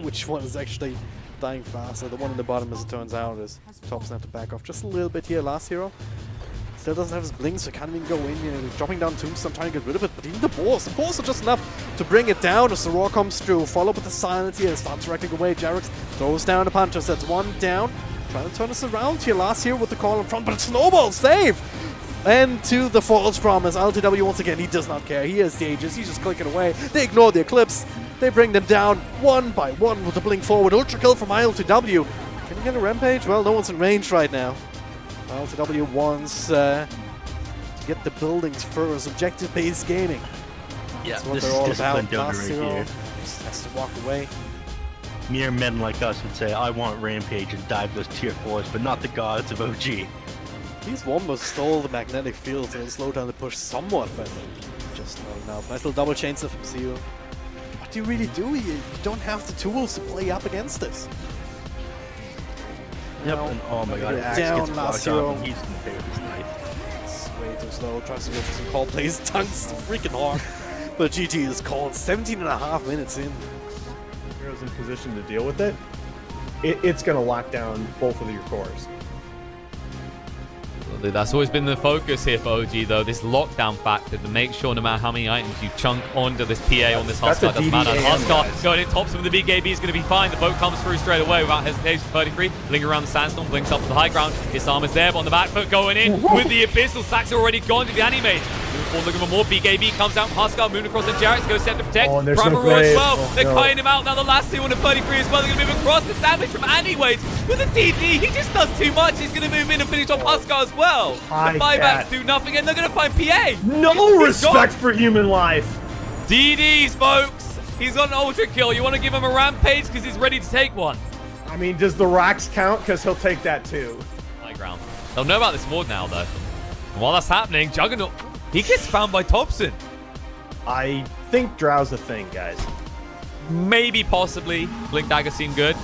which one is actually dying faster. The one in the bottom, as it turns out, is Thompson have to back off just a little bit here. Last hero still doesn't have his blink, so can't even go in. You know, dropping down Tombstone, trying to get rid of it. But even the balls are just enough to bring it down as the Roar comes through. Follow up with the silence here, starts wrecking away. Jarix throws down the punches. That's one down. Trying to turn this around here. Last hero with the call in front, but it's Snowball save. And to the false promise, LTW once again, he does not care. He has the Aegis, he's just clicking away. They ignore the Eclipse. They bring them down one by one with the blink forward. Ultra kill from LTW. Can he get a Rampage? Well, no one's in range right now. LTW wants to get the buildings first. Objective-based gaming. Yeah, that's what they're all about. Last hero just has to walk away. Mere men like us would say, I want Rampage and dive those tier 4s, but not the gods of OG. These Wombos stole the magnetic field to slow down the push somewhat, but just not enough. Nice little double chain stuff from Zero. What do you really do? You don't have the tools to play up against this. Yep, and oh my god, Axe down gets last blocked hero. off and he's gonna pay with his knife. It's way too slow. Tries to go for some call plays. Dunks freaking hard. But GG is called 17.5 minutes in. Heroes in position to deal with it. It's going to lock down both of your cores. That's always been the focus here for OG, though. This lockdown factor to make sure no matter how many items you chunk onto this PA on this Hastag, doesn't matter. Hastag going in tops with the big AB is going to be fine. The boat comes through straight away without hesitation. 33, linger around the sandstorm, blinks up to the high ground. His arm is there, but on the back foot going in with the Abyssal. Sacks are already gone to the Animate. Looking for more. Big AB comes out. Hastag moving across the Jarrett. Goes set to protect. Primal Roar as well. They're cutting him out. Now the last two on the 33 as well. They're going to move across. The damage from Anyway with the DD. He just does too much. He's going to move in and finish off Hastag as well. The buybacks do nothing, and they're going to find PA. No respect for human life. DDs, folks. He's got an ultra kill. You want to give him a rampage because he's ready to take one. I mean, does the rocks count? Because he'll take that too. High ground. They'll know about this ward now, though. And while that's happening, Juggernaut, he gets found by Thompson. I think Drow's a thing, guys. Maybe, possibly. Blink Dagger seemed good.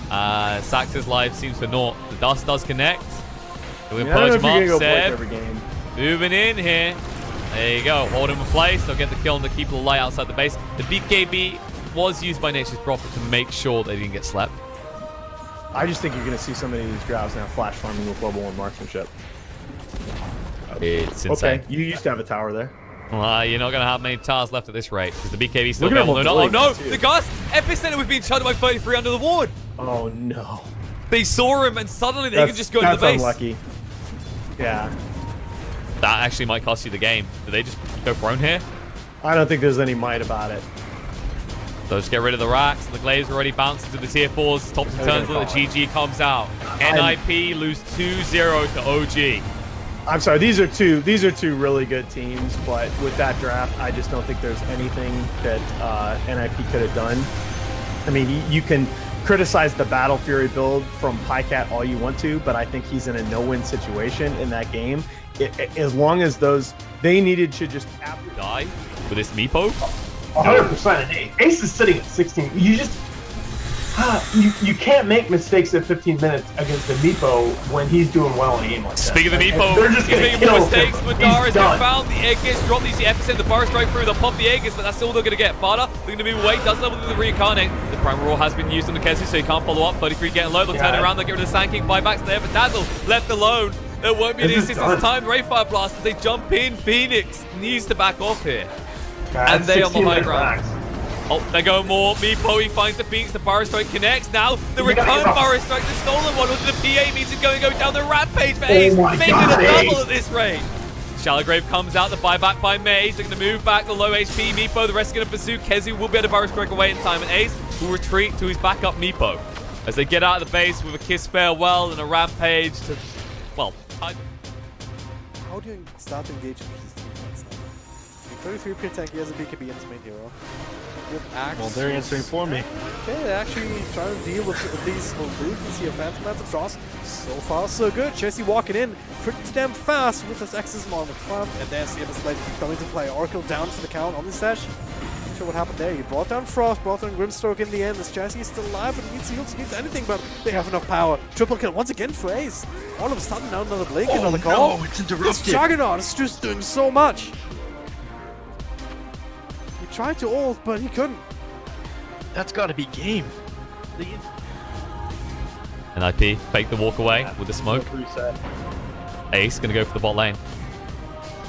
Sax's life seems for naught. The dust does connect. We'll purge him up, Seb. Moving in here. There you go. Hold him in place. They'll get the kill and they'll keep the light outside the base. The BKB was used by Nature's Prophet to make sure they didn't get slept. I just think you're going to see some of these Drows now flash farming with level 1 marksmanship. It's insane. Okay, you used to have a tower there. You're not going to have many towers left at this rate because the BKB still going on. Oh no, the Gust Epicenter was being shot by 33 under the ward. Oh no. They saw him and suddenly they could just go into the base. That's unlucky. Yeah. That actually might cost you the game. Do they just go prone here? I don't think there's any might about it. So just get rid of the racks. The Glaives already bounced into the tier 4s. Thompson turns the GG comes out. NIP lose 2-0 to OG. I'm sorry, these are two really good teams, but with that draft, I just don't think there's anything that NIP could have done. I mean, you can criticize the Battle Fury build from Pycat all you want to, but I think he's in a no-win situation in that game. As long as they needed to just die with this Meepo. 100%. Ace is sitting at 16. You just you can't make mistakes at 15 minutes against the Meepo when he's doing well in a game like that. Speaking of the Meepo, he's making more mistakes. Madara has been found. The Aegis drop these Epicenter. The Burst right through. They'll pump the Aegis, but that's all they're going to get. Fada, they're going to move away. Does level through the Reincarnate. The Primal Roar has been used on the Kezu, so he can't follow up. 33 getting low. They'll turn it around. They'll get rid of the Sand King. Buybacks there, but Dazzle left alone. There won't be any assistance time. Rayfire Blast as they jump in. Phoenix needs to back off here. And they on the high ground. Oh, they go more. Meepo, he finds the Phoenix. The Burrow Strike connects. Now, the return Burrow Strike, the stolen one, onto the PA means it's going to go down the Rampage for Ace. Making a double at this rate. Shallow Grave comes out. The buyback by Maze. They're going to move back the low HP. Meepo, the rest are going to pursue. Kezu will be able to Burrow Strike away in time. And Ace will retreat to his backup Meepo as they get out of the base with a kiss farewell and a Rampage to, well, time. How do you start engaging with these teammates now? 33 pre-attack, he has a BKB in his main hero. Axe. Well, they're answering for me. Okay, they're actually trying to deal with these moves here. Phantom Lance of Frost. So far, so good. Chelsea walking in pretty damn fast with his X's on the front. And there's the Abyss coming to play. Oracle down for the count on the stash. Not sure what happened there. He brought down Frost, brought down Grimstroke in the end. This Chelsea is still alive, but needs heals, needs anything, but they have enough power. Triple kill once again for Ace. All of a sudden, now another blink, another call. No, it's interrupted. This Juggernaut is just doing so much. He tried to ult, but he couldn't. That's got to be game. NIP fake the walk away with the smoke. Reset. Ace gonna go for the bot lane.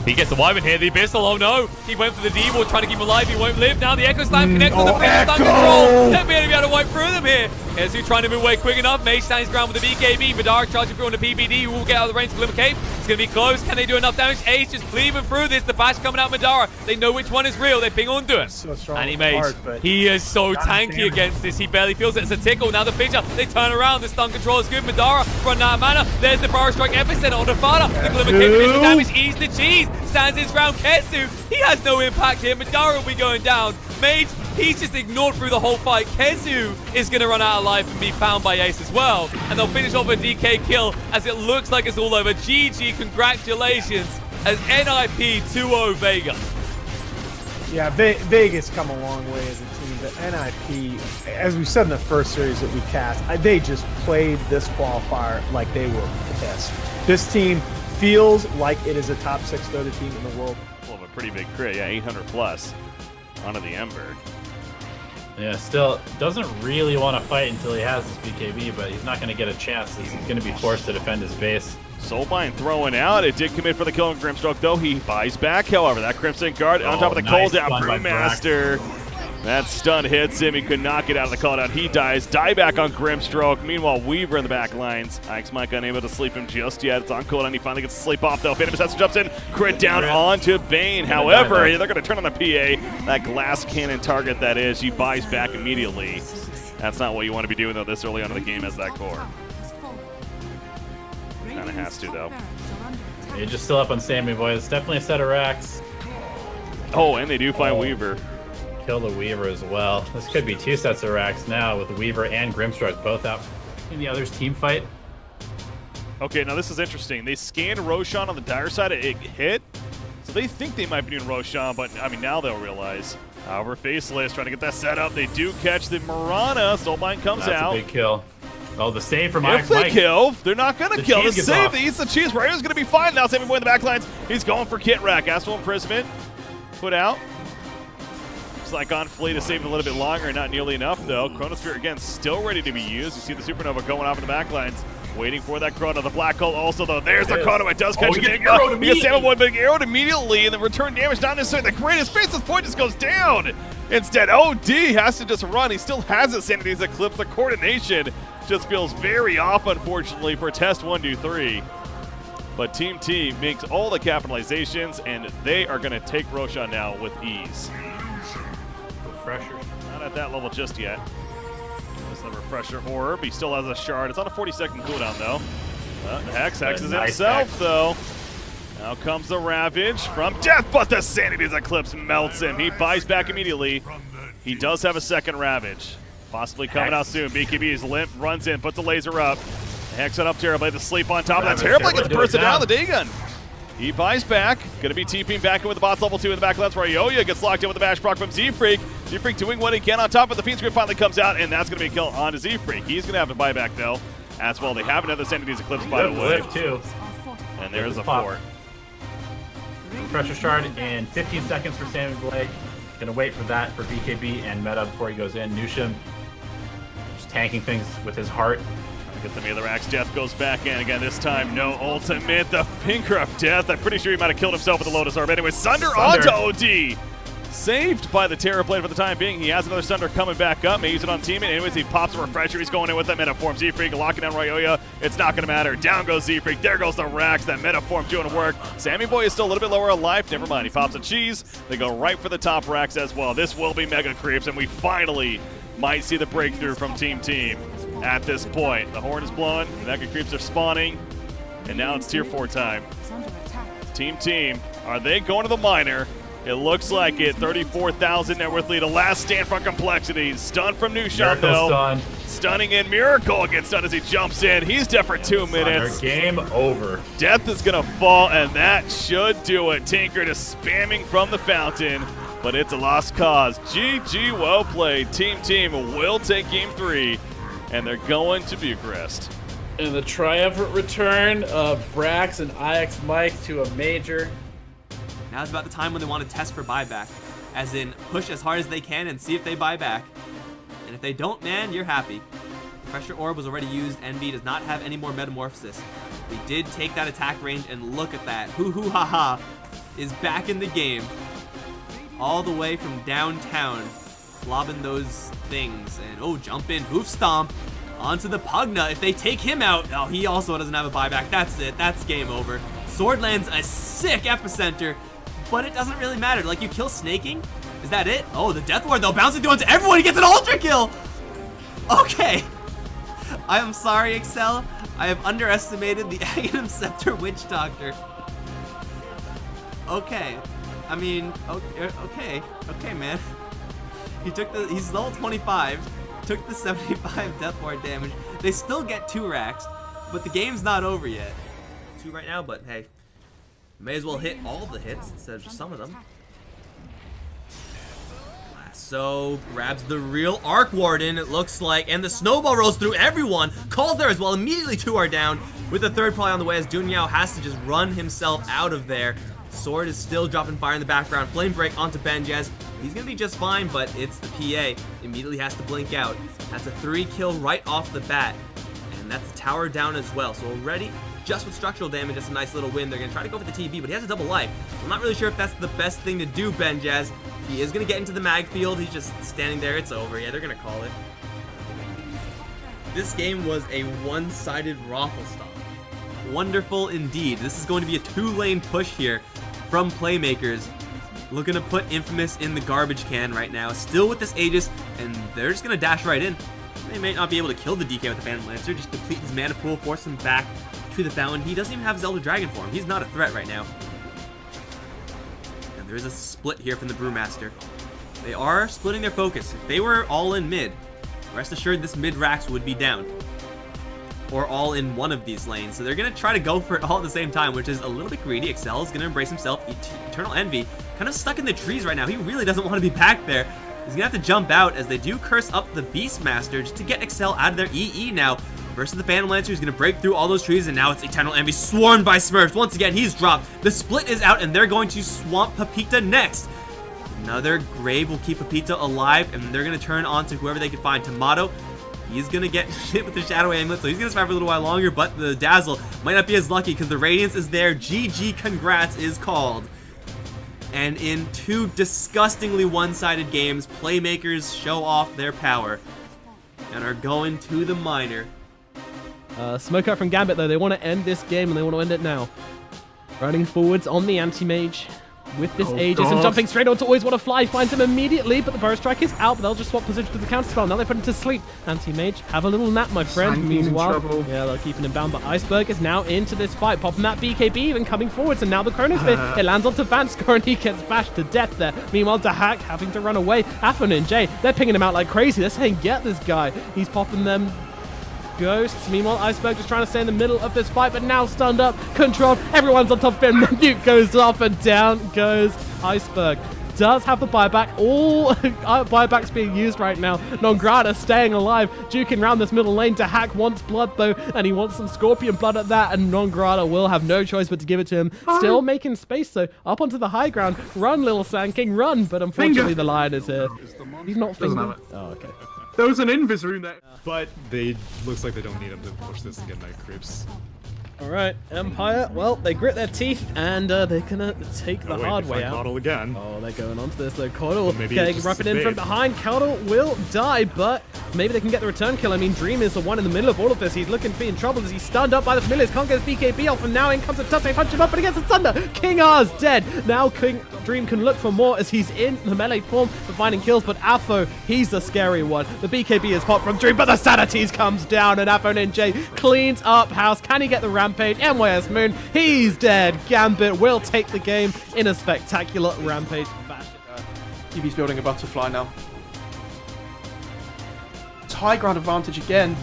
He gets the Wyvern here, the Abyssal, oh no! He went for the D-Ward, trying to keep him alive, he won't live. Now the Echo Slam connects with the Finger Stun control! They're being able to wipe through them here! Kezu trying to move away quick enough, Mage stands ground with the BKB, Vidar charging through on the PBD, who will get out of the range of Glimmer Cape. It's gonna be close, can they do enough damage? Ace just cleaving through this, the bash coming out Madara. They know which one is real, they ping on to him. So strong. And he is so tanky against this, he barely feels it. It's a tickle, now the picture, they turn around, the stun control is good, Madara run out of mana, there's the Power Strike Epicenter on the Fada, the Glimmer Cape reduces the damage, eats the cheese, stands his ground, Kezu, he has no impact here, Madara will be going down, Mage, he's just ignored through the whole fight, Kezu is going to run out of life and be found by Ace as well, and they'll finish off a DK kill as it looks like it's all over. GG, congratulations, as NIP 2-0 Vega. Yeah, Vegas come a long way as a team, but NIP, as we said in the first series that we cast, they just played this qualifier like they were pissed. This team feels like it is a top 6 Dota team in the world. Well, a pretty big crit, yeah, 800 plus onto the Ember. Yeah, still doesn't really want to fight until he has his BKB, but he's not going to get a chance. He's going to be forced to defend his base. Soulbind throwing out. It did commit for the kill on Grimstroke, though. He buys back, however. That Crimson Guard on top of the nice cooldown. stun by Brewmaster. That stun hits him. He could not get out of the cooldown. He dies. Dieback on Grimstroke. Meanwhile, Weaver in the back lines. Ike's Mike unable to sleep him just yet. It's on cooldown. He finally gets to sleep off, though. Phantom Assassin jumps in. Crit down onto Bane. However, they're going to turn on the PA. That glass cannon target that is. He buys back immediately. That's not what you want to be doing, though, this early on in the game as that core. Kind of has to, though. You're just still up on Sammy, boys. It's definitely a set of racks. Oh, and they do find Weaver. Kill the Weaver as well. This could be 2 sets of racks now with Weaver and Grimstroke both out in the other's team fight. Okay, now this is interesting. They scanned Roshan on the dire side. It hit. So they think they might be doing Roshan, but I mean, now they'll realize. However, Faceless trying to get that set up. They do catch the Mirana. Soulbind comes out. That's a big kill. Oh, the save from If they kill, they're not going to kill. The save, they eats the cheese. Rayo's going to be fine now. Saving Boy in the backlines. He's going for Kit Rack. Astral Imprisonment. Put out. Looks like on Fleet is saving a little bit longer. Not nearly enough, though. Chronosphere, again, still ready to be used. You see the Supernova going off in the backlines. Waiting for that Chrono. The Black Hole also, though. There's the Chrono. It does catch a big arrow. He gets Salmon Boy, but arrowed immediately. And the return damage, not necessarily the greatest. Faceless Point just goes down. Instead, OD has to just run. He still has his Sanity's Eclipse. The coordination just feels very off, unfortunately, for test 1, 2, 3. But Team T makes all the capitalizations, and they are going to take Roshan now with ease. Refresher. Not at that level just yet. There's the Refresher Orb. He still has a shard. It's on a 40-second cooldown, though. Hex hexes himself, though. Now comes the Ravage from Death, but the Sanity's Eclipse melts him. He buys back immediately. He does have a second Ravage. Possibly coming out soon. BKB is limp, runs in, puts the laser up. Hex it up Terrorblade to sleep on top of that. Terrorblade gets bursted down the day gun. He buys back. Gonna be TPing back in with the bots level 2 in the back left. Ryoya gets locked in with the bash proc from Z-Freak. Z-Freak doing what he can on top of the Fiend's Grip finally comes out, and that's gonna be a kill onto Z-Freak. He's gonna have to buy back though. As well, they have another Sanity's Eclipse by the way. Too. And there's a 4. Refresher shard in 15 seconds for Sammy Blake. Gonna wait for that for BKB and meta before he goes in. Nushim just tanking things with his heart. Get the Mithrax. Death goes back in again. This time, no ultimate. The Finger of Death. I'm pretty sure he might have killed himself with the Lotus Orb. Anyway, Sunder onto OD. Saved by the Terrorblade for the time being. He has another Sunder coming back up. May use it on teammate. Anyways, he pops a Refresher. He's going in with that Metaform. Z-Freak locking down Ryoya. It's not going to matter. Down goes Z-Freak. There goes the Rax. That Metaform doing work. Sammy Boy is still a little bit lower on life. Never mind. He pops a cheese. They go right for the top Rax as well. This will be Mega Creeps, and we finally might see the breakthrough from Team at this point. The horn is blowing. Mega Creeps are spawning. And now it's Tier 4 time. Team, are they going to the minor? It looks like it. 34,000 net worth lead. A last stand from Complexity. Stun from Nushan, though. Stun. Stunning in. Miracle gets stunned as he jumps in. He's dead for 2 minutes. Game over. Death is going to fall, and that should do it. Tinker just spamming from the fountain, but it's a lost cause. GG, well played. Team will take Game 3, and they're going to Bucharest. And the triumphant return of Brax and IX Mike to a major. Now is about the time when they want to test for buyback, as in push as hard as they can and see if they buy back. And if they don't, man, you're happy. Pressure Orb was already used. Envy does not have any more Metamorphosis. They did take that attack range, and look at that. Hoo hoo ha ha is back in the game. All the way from downtown, lobbing those things. And oh, jump in, hoof stomp onto the Pugna. If they take him out, oh, he also doesn't have a buyback. That's it. That's game over. Sword lands a sick epicenter, but it doesn't really matter. Like, you kill Snaking? Is that it? Oh, the Death Ward, though, bouncing through onto everyone. He gets an Ultra Kill. Okay. I am sorry, Excel. I have underestimated the Aghanim Scepter Witch Doctor. Okay. I mean, okay, man. He's level 25, took the 75 Death Ward damage. They still get 2 racks, but the game's not over yet. 2 right now, but hey, may as well hit all the hits instead of just some of them. So grabs the real Arc Warden, it looks like, and the snowball rolls through everyone. Calls there as well. Immediately 2 are down, with the 3rd probably on the way as Dunyao has to just run himself out of there. Sword is still dropping fire in the background. Flame Break onto Benjaz. He's gonna be just fine, but it's the PA. Immediately has to blink out. That's a 3 kill right off the bat, and that's the tower down as well. So already, just with structural damage, it's a nice little win. They're gonna try to go for the TB, but he has a double life. I'm not really sure if that's the best thing to do, Benjaz. He is gonna get into the mag field. He's just standing there. It's over. Yeah, they're gonna call it. This game was a one-sided raffle stop. Wonderful indeed. This is going to be a 2-lane push here from Playmakers. Looking to put Infamous in the garbage can right now. Still with this Aegis, and they're just gonna dash right in. They may not be able to kill the DK with the Phantom Lancer. Just deplete his mana pool, force him back to the Fountain. He doesn't even have Zelda Dragon form. He's not a threat right now. And there is a split here from the Brewmaster. They are splitting their focus. If they were all in mid, rest assured this mid racks would be down. Or all in one of these lanes. So they're going to try to go for it all at the same time, which is a little bit greedy. Excel is going to embrace himself. Eternal Envy kind of stuck in the trees right now. He really doesn't want to be back there. He's going to have to jump out as they do curse up the Beastmaster just to get Excel out of their EE now. Versus the Phantom Lancer, who's going to break through all those trees, and now it's Eternal Envy swarmed by Smurfs. Once again, he's dropped. The split is out, and they're going to swamp Pepita next. Another Grave will keep Pepita alive, and they're going to turn on to whoever they can find. Tomato, he's going to get hit with the Shadow Amulet, so he's going to survive for a little while longer, but the Dazzle might not be as lucky because the Radiance is there. GG congrats is called. And in 2 disgustingly one-sided games, Playmakers show off their power and are going to the Minor. Smoke out from Gambit, though. They want to end this game, and they want to end it now. Running forwards on the Anti-Mage with this Aegis and jumping straight onto Always Want to Fly. Finds him immediately, but the Burrow Strike is out, but they'll just swap position to the counter spell. Now they put him to sleep. Anti-Mage, have a little nap, my friend. Meanwhile, yeah, they're keeping him bound, but Iceberg is now into this fight. Popping that BKB, even coming forwards, and now the Chronosphere. It lands onto Vanskor, and he gets bashed to death there. Meanwhile, Dahak having to run away. Afon and Jay, they're pinging him out like crazy. They're saying, get this guy. He's popping them ghosts. Meanwhile, Iceberg just trying to stay in the middle of this fight, but now stunned up, controlled. Everyone's on top of him. The nuke goes up and down goes Iceberg. Does have the buyback. All buybacks being used right now. Nongrata staying alive, duking around this middle lane. Dahak wants blood though, and he wants some Scorpion blood at that, and Nongrata will have no choice but to give it to him. Still making space though, up onto the high ground. Run, little Sand King, run! But unfortunately the Lion is here. He's not Finger. Oh, okay. There was an Invis rune there. But they looks like they don't need him to push this and get Night Creeps. Alright, Empire, well, they grit their teeth, and they're gonna take the hard way out. Caudle again. Oh, they're going onto this, though. Caudle getting rapid in from behind. Caudle will die, but maybe they can get the return kill. I mean, Dream is the one in the middle of all of this. He's looking to be in trouble as he's stunned up by the familiars. Can't get his BKB off, and now in comes a touch. They punch him up, but he gets the Thunder. King R's dead. Now Dream can look for more as he's in the melee form for finding kills, but Afo, he's the scary one. The BKB is popped from Dream, but the Sanities comes down, and Afo NJ cleans up house. Can he get the Rampage? MYS Moon, he's dead. Gambit will take the game in a spectacular Rampage fashion. TV's building a butterfly now. It's high ground advantage again.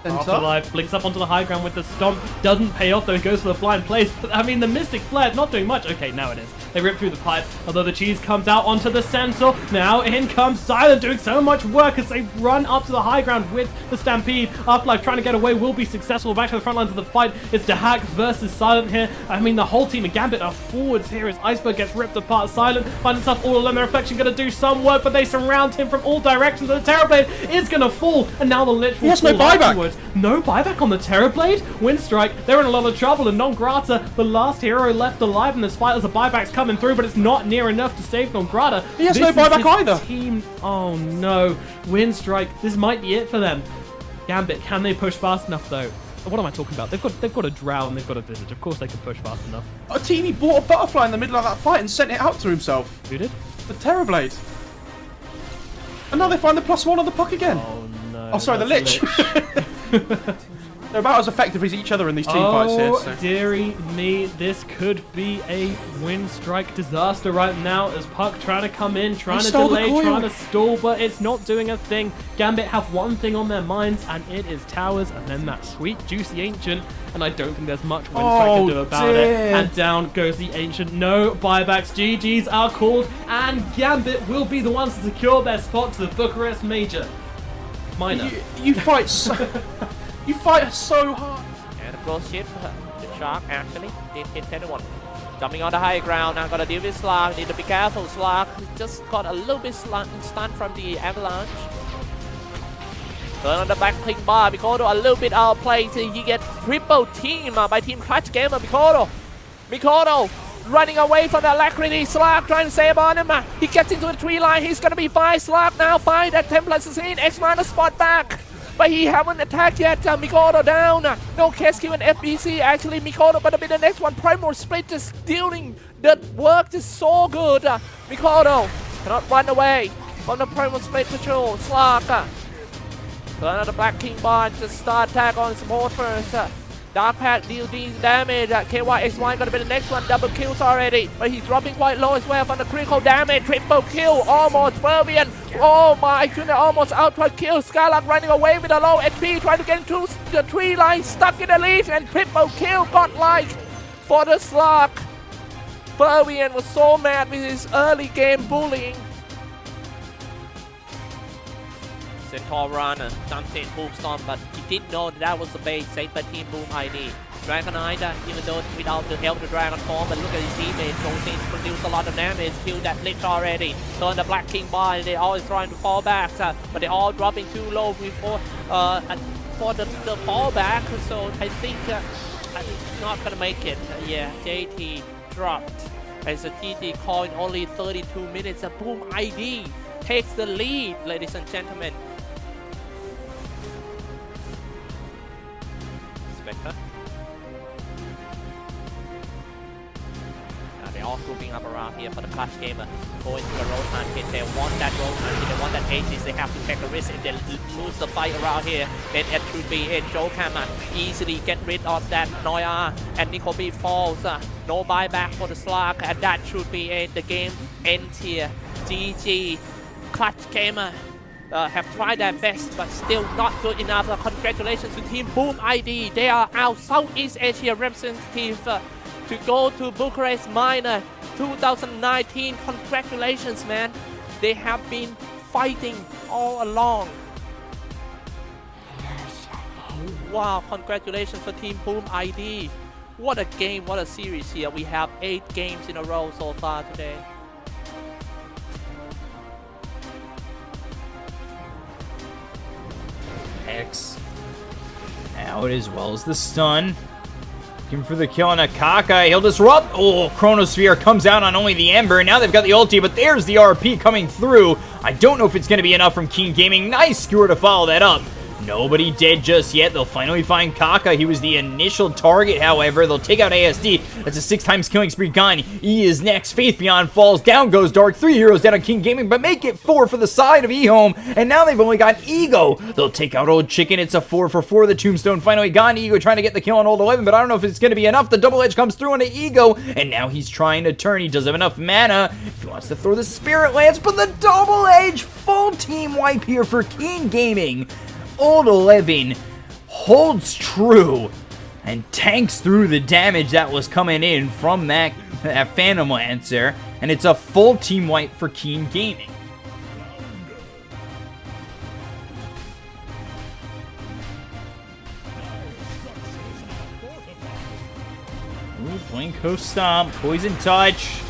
Afterlife blinks up onto the high ground with the stomp. Doesn't pay off though. He goes for the blind place. But, I mean, the Mystic Flare not doing much. Okay, now it is. They rip through the pipe, although the cheese comes out onto the center. Now in comes Silent, doing so much work as they run up to the high ground with the Stampede. Afterlife trying to get away will be successful. Back to the front lines of the fight. It's Dahak versus Silent here. I mean, the whole team in Gambit are forwards here as Iceberg gets ripped apart. Silent finds himself all alone. The Reflection going to do some work, but they surround him from all directions. The Terrorblade is going to fall, and now the Lich will fall afterwards. No buyback on the Terrorblade? Windstrike, they're in a lot of trouble, and Non Grata, the last hero left alive in this fight as the buyback's coming through, but it's not near enough to save Non Grata. He has no buyback either. Team, oh no. Windstrike, this might be it for them. Gambit, can they push fast enough though? What am I talking about? They've got a Drow and they've got a Visage. Of course they can push fast enough. A team bought a butterfly in the middle of that fight and sent it out to himself. Who did? The Terrorblade. And now they find the +1 on the puck again. Oh no. Oh, sorry, the Lich. They're about as effective as each other in these team fights here. Oh, dearie me. This could be a Windstrike disaster right now as Puck trying to come in, trying to delay, trying to stall, but it's not doing a thing. Gambit have one thing on their minds, and it is towers, and then that sweet, juicy Ancient, and I don't think there's much Windstrike can do about it. And down goes the Ancient. No buybacks. GGs are called, and Gambit will be the ones to secure their spot to the Bucharest Major. Minor. You fight so... You fight so hard. And the close shift, the Shark actually didn't hit anyone. Jumping on the high ground, now gotta deal with Slark. Need to be careful. Slark just got a little bit stunned from the avalanche. Turn on the back click bar. Mikoto a little bit outplayed. He gets triple team by Team Clutch Gamer. Mikoto running away from the Alacrity. Slark trying to save on him. He gets into the tree line. He's gonna be 5. Slark now 5 at 10+16. X-Minor spot back. But he haven't attacked yet. Mikoto down. No case given FBC. Actually, Mikoto gonna be the next one. Primal Split just dealing the work is so good. Mikoto cannot run away from the Primal Split patrol. Slark. Turn on the Black King Bond. Just start attack on support first. Dark Pack deal these damage. KYXY gonna be the next one. Double kills already. But he's dropping quite low as well from the critical damage. Triple kill. Almost Fervian. Oh my goodness. Almost outright kill. Skylark running away with a low HP. Trying to get into the tree line. Stuck in the leaf. And triple kill. Godlike for the Slark. Fervian was so mad with his early game bullying. Centaur runner, jumped in Boomstorm, but he didn't know that was the base saved by Team Boom ID. Dragonite, even though without the help of the Dragon Form, but look at his teammates, Chongqing produced a lot of damage, killed that Lich already. Turn the Black King by, they're always trying to fall back, but they're all dropping too low before for the fallback, so I think it's not gonna make it. Yeah, JT dropped. As a GT call in only 32 minutes, Boom ID takes the lead, ladies and gentlemen. Spectre. They're all grouping up around here for the Clutch Gamer. Going to the Rotan hit. They want that Rotan hit. They want that Aegis. They have to take a risk. If they lose the fight around here, then it should be it. Joe can easily get rid of that Noya. And Nicobe falls. No buyback for the Slark. And that should be it. The game ends here. GG. Clutch Gamer have tried their best, but still not good enough. Congratulations to Team Boom ID. They are our Southeast Asia representative to go to Bucharest Minor 2019. Congratulations, man. They have been fighting all along. Wow, congratulations for Team Boom ID. What a game, what a series here. We have 8 games in a row so far today. X out as well as the stun. Looking for the kill on Akaka. He'll disrupt. Oh, Chronosphere comes out on only the Ember. Now they've got the ulti, but there's the RP coming through. I don't know if it's going to be enough from King Gaming. Nice skewer to follow that up. Nobody dead just yet. They'll finally find Kaka. He was the initial target, however. They'll take out ASD. That's a 6 times killing spree gone. E is next. Faith Beyond falls. Down goes Dark. 3 heroes down on King Gaming, but make it 4 for the side of EHOME. And now they've only got Ego. They'll take out Old Chicken. It's a 4 for 4. The Tombstone finally gone. Ego trying to get the kill on Old 11, but I don't know if it's going to be enough. The double edge comes through into Ego, and now he's trying to turn. He doesn't have enough mana. If he wants to throw the Spirit Lance, but the double edge full team wipe here for King Gaming. Old 11 holds true and tanks through the damage that was coming in from that Phantom Lancer, and it's a full team wipe for Keen Gaming. Ooh, playing Coast Stomp, Poison Touch.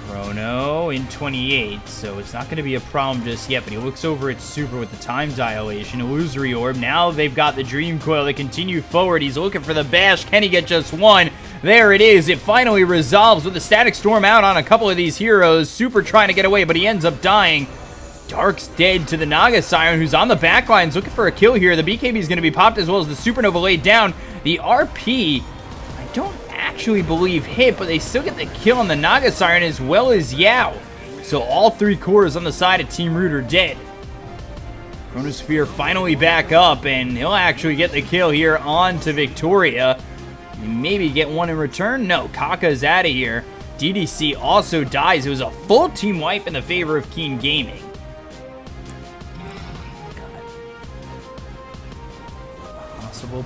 Chrono in 28, so it's not going to be a problem just yet, but he looks over at Super with the time dilation, Illusory Orb. Now they've got the Dream Coil. They continue forward. He's looking for the bash. Can he get just one? There it is. It finally resolves with the Static Storm out on a couple of these heroes. Super trying to get away, but he ends up dying. Dark's dead to the Naga Siren, who's on the back lines looking for a kill here. The BKB is going to be popped as well as the Supernova laid down. The RP, I don't actually believe hit, but they still get the kill on the Naga Siren as well as Yao. So all 3 cores on the side of Team Root are dead. Chronosphere finally back up, and he'll actually get the kill here onto Victoria. Maybe get one in return? No, Kaka's out of here. DDC also dies. It was a full team wipe in the favor of Keen Gaming.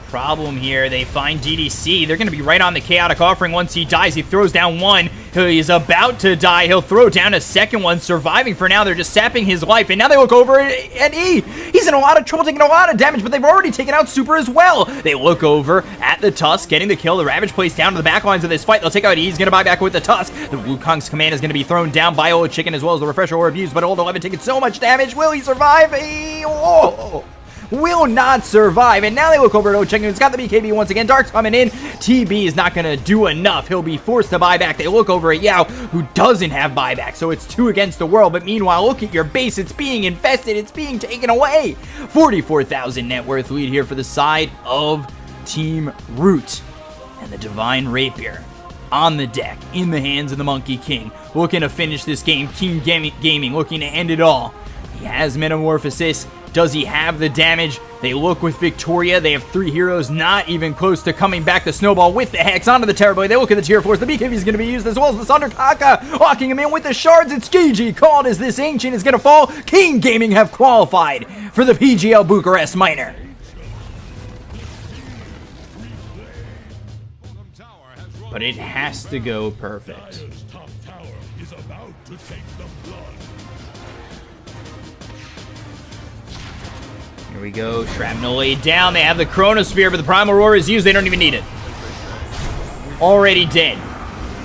Problem here. They find DDC. They're going to be right on the Chaotic Offering once he dies. He throws down one. He's about to die. He'll throw down a second one. Surviving for now. They're just sapping his life. And now they look over at E. He's in a lot of trouble, taking a lot of damage, but they've already taken out Super as well. They look over at the Tusk, getting the kill. The Ravage plays down to the back lines of this fight. They'll take out E. He's going to buy back with the Tusk. The Wukong's command is going to be thrown down by Old Chicken as well as the Refresher Orb used, but Old 11 taking so much damage. Will he survive? Will not survive, and now they look over at Ocheng, who's got the BKB once again. Dark's coming in. TB is not going to do enough. He'll be forced to buy back. They look over at Yao, who doesn't have buyback, so it's 2 against the world. But meanwhile, look at your base. It's being infested. It's being taken away. 44,000 net worth lead here for the side of Team Root. And the Divine Rapier on the deck, in the hands of the Monkey King, looking to finish this game. Keen Gaming looking to end it all. He has Metamorphosis. Does he have the damage? They look with Victoria. They have 3 heroes not even close to coming back. The Snowball with the Hex onto the Terrorblade. They look at the Tier 4s. The BKB is going to be used as well as the Thunder Kaka. Locking him in with the shards. It's GG called as this Ancient is going to fall. King Gaming have qualified for the PGL Bucharest Minor. But it has to go perfect. Here we go, Shrapnel laid down. They have the Chronosphere, but the Primal Roar is used. They don't even need it. Already dead.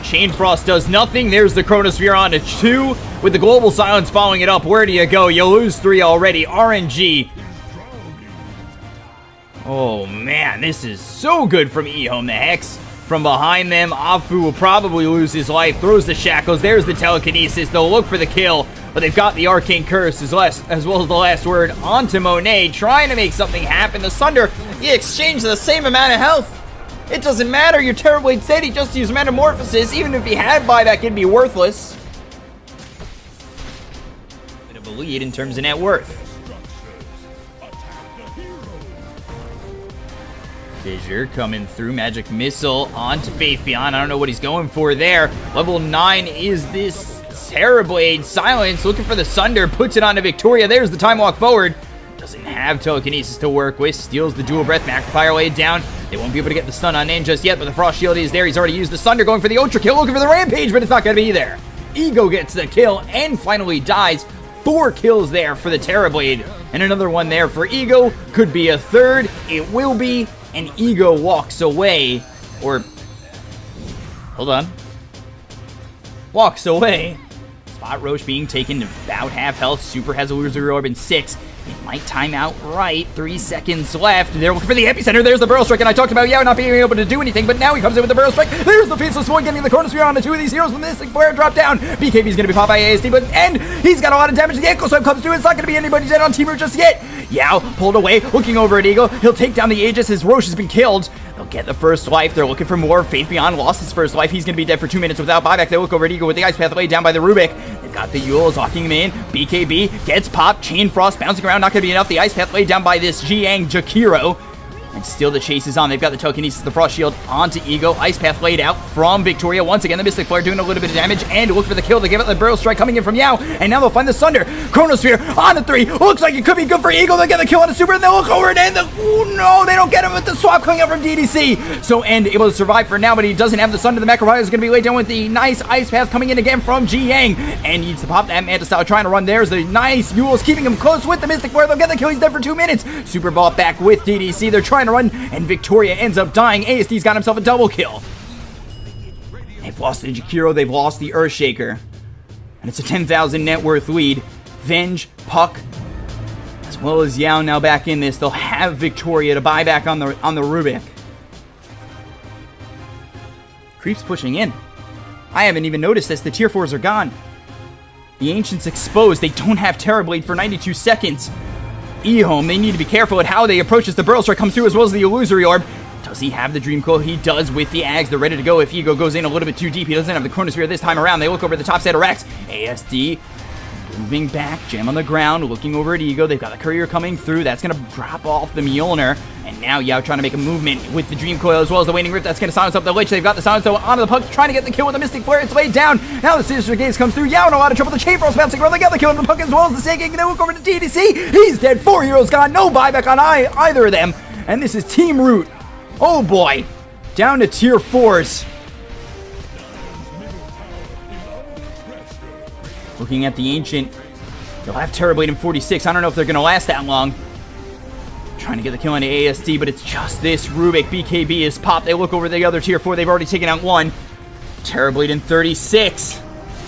Chain Frost does nothing. There's the Chronosphere on to 2, with the Global Silence following it up. Where do you go? You lose 3 already. RNG. Oh man, this is so good from EHOME. The Hex from behind them. Afu will probably lose his life. Throws the Shackles. There's the Telekinesis. They'll look for the kill. But they've got the Arcane Curse as well as the last word onto Monet, trying to make something happen. The Sunder, he exchanged the same amount of health. It doesn't matter. Your Terrorblade said he just used Metamorphosis. Even if he had buyback, it'd be worthless. Bit of a lead in terms of net worth. Fissure coming through. Magic Missile onto Faith Beyond. I don't know what he's going for there. Level 9 is this Terrorblade. Silence looking for the Sunder, puts it onto Victoria. There's the time walk forward. Doesn't have Telekinesis to work with. Steals the Dual Breath. Magnifier laid down. They won't be able to get the stun on in just yet, but the Frost Shield is there. He's already used the Sunder, going for the Ultra kill, looking for the Rampage, but it's not going to be there. Ego gets the kill and finally dies. 4 kills there for the Terrorblade, and another one there for Ego. Could be a third. It will be, and Ego walks away, or hold on, walks away. Spot Roche being taken to about half health. Super has a Illusory Orb in 6. It might time out right. 3 seconds left. They're looking for the epicenter. There's the Barrel Strike, and I talked about Yao not being able to do anything, but now he comes in with the Barrel Strike. There's the Faceless One getting the Chronosphere onto 2 of these heroes. When this flare drop down, BKB's going to be popped by ASD, but he's got a lot of damage. The Echo Swipe comes through. It's not going to be anybody dead on Team Root just yet. Yao pulled away, looking over at Eagle. He'll take down the Aegis. His Roche has been killed. They'll get the first life. They're looking for more. Faith Beyond lost his first life. He's going to be dead for 2 minutes without buyback. They look over at Eagle with the Ice Path laid down by the Rubik. They've got the Yules locking him in. BKB gets popped. Chain Frost bouncing around. Not going to be enough. The Ice Path laid down by this Jiang Jakiro. And still the chase is on. They've got the Telekinesis, the Frost Shield onto Ego. Ice Path laid out from Victoria. Once again, the Mystic Flare doing a little bit of damage. And look for the kill. They give it the Barrel Strike coming in from Yao. And now they'll find the Sunder. Chronosphere on the 3. Looks like it could be good for Eagle. They get the kill on the Super. And they'll look over and oh no, they don't get him with the swap coming out from DDC. So End able to survive for now, but he doesn't have the Sunder. The Macropile is going to be laid down with the nice Ice Path coming in again from Ji Yang. And needs to pop that Manta Style trying to run. There's the nice Yules keeping him close with the Mystic Flare. They'll get the kill. He's dead for 2 minutes. Super Ball back with DDC. They're trying to run. And Victoria ends up dying. ASD's got himself a double kill. They've lost the Jakiro, they've lost the Earthshaker. And it's a 10,000 net worth lead. Venge, Puck, as well as Yao now back in this. They'll have Victoria to buy back on the Rubik. Creeps pushing in. I haven't even noticed this. The tier 4s are gone. The Ancients exposed. They don't have Terrorblade for 92 seconds. EHOME, they need to be careful at how they approach as the Burrow Strike comes through, as well as the Illusory Orb. Does he have the Dream Coil? He does with the Ags. They're ready to go if Ego goes in a little bit too deep. He doesn't have the Chronosphere this time around. They look over the top side of Rex. ASD moving back, Gem on the ground, looking over at Ego. They've got the Courier coming through. That's going to drop off the Mjolnir. And now Yao trying to make a movement with the Dream Coil as well as the Waning Rift. That's going to silence up the Lich. They've got the Silence Though onto the Puck, trying to get the kill with the Mystic Flare. It's laid down. Now the Sinister Gaze comes through. Yao in a lot of trouble. The Chain Frost bouncing around. They got the kill on the Puck as well as the Saiking. They look over to DDC. He's dead. 4 heroes gone. No buyback on either of them. And this is Team Root. Oh boy. Down to tier 4s. Looking at the Ancient. They'll have Terrorblade in 46. I don't know if they're going to last that long. Trying to get the kill into ASD, but it's just this Rubik. BKB is popped. They look over the other tier 4. They've already taken out one. Terrorblade in 36.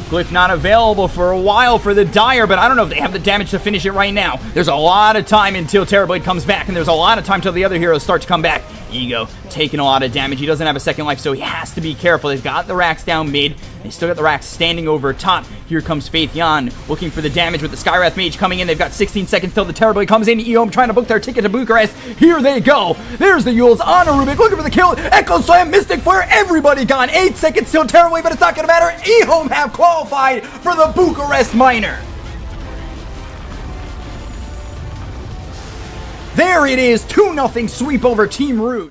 Glyph not available for a while for the Dire, but I don't know if they have the damage to finish it right now. There's a lot of time until Terrorblade comes back, and there's a lot of time till the other heroes start to come back. Ego taking a lot of damage. He doesn't have a second life, so he has to be careful. They've got the racks down mid. They still got the racks standing over top. Here comes Faith Yan looking for the damage with the Skywrath Mage coming in. They've got 16 seconds till the Terrorblade comes in. EHOME trying to book their ticket to Bucharest. Here they go. There's the Yules on a Rubik looking for the kill. Echo Slam, Mystic Flare, everybody gone. 8 seconds till Terrorblade, but it's not going to matter. EHOME have qualified for the Bucharest Minor. There it is, 2-0 sweep over Team Root.